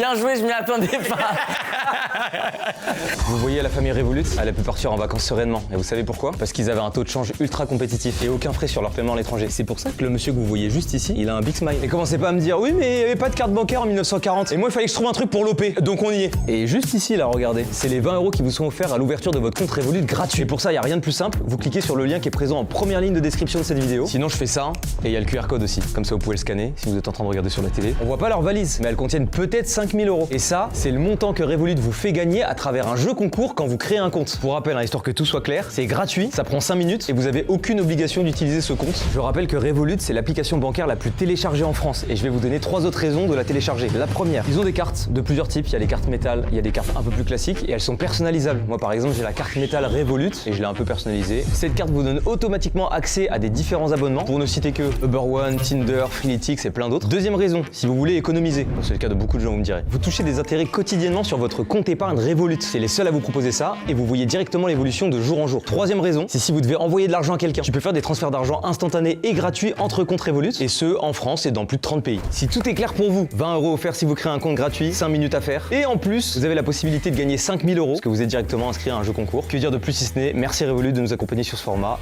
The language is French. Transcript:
Bien joué, je m'y attendais pas. Vous voyez la famille Revolut, elle a pu partir en vacances sereinement. Et vous savez pourquoi? Parce qu'ils avaient un taux de change ultra compétitif et aucun frais sur leur paiement à l'étranger. C'est pour ça que le monsieur que vous voyez juste ici, il a un big smile. Et commencez pas à me dire, oui mais il n'y avait pas de carte bancaire en 1940. Et moi il fallait que je trouve un truc pour l'OP, donc on y est. Et juste ici là, regardez, c'est les 20 € qui vous sont offerts à l'ouverture de votre compte Revolut gratuit. Et pour ça, il n'y a rien de plus simple, vous cliquez sur le lien qui est présent en première ligne de description de cette vidéo. Sinon je fais ça, et il y a le QR code aussi. Comme ça vous pouvez le scanner si vous êtes en train de regarder sur la télé. On voit pas leurs valises, mais elles contiennent peut-être 5000 €. Et ça, c'est le montant que Revolut vous fait gagner à travers un jeu concours quand vous créez un compte. Pour rappel, histoire que tout soit clair, c'est gratuit, ça prend 5 minutes et vous avez aucune obligation d'utiliser ce compte. Je rappelle que Revolut, c'est l'application bancaire la plus téléchargée en France et je vais vous donner 3 autres raisons de la télécharger. La première, ils ont des cartes de plusieurs types. Il y a les cartes métal, il y a des cartes un peu plus classiques et elles sont personnalisables. Moi par exemple, j'ai la carte métal Revolut et je l'ai un peu personnalisée. Cette carte vous donne automatiquement accès à des différents abonnements, pour ne citer que Uber One, Tinder, Freeletics et plein d'autres. Deuxième raison, si vous voulez économiser, bon, c'est le cas de beaucoup de gens, vous me direz. Vous touchez des intérêts quotidiennement sur votre compte épargne Revolut. C'est les seuls à vous proposer ça et vous voyez directement l'évolution de jour en jour. Troisième raison, c'est si vous devez envoyer de l'argent à quelqu'un. Tu peux faire des transferts d'argent instantanés et gratuits entre comptes Revolut et ce en France et dans plus de 30 pays. Si tout est clair pour vous, 20 € offerts si vous créez un compte gratuit, 5 minutes à faire. Et en plus, vous avez la possibilité de gagner 5000 € parce que vous êtes directement inscrit à un jeu concours. Que dire de plus si ce n'est merci Revolut de nous accompagner sur ce format.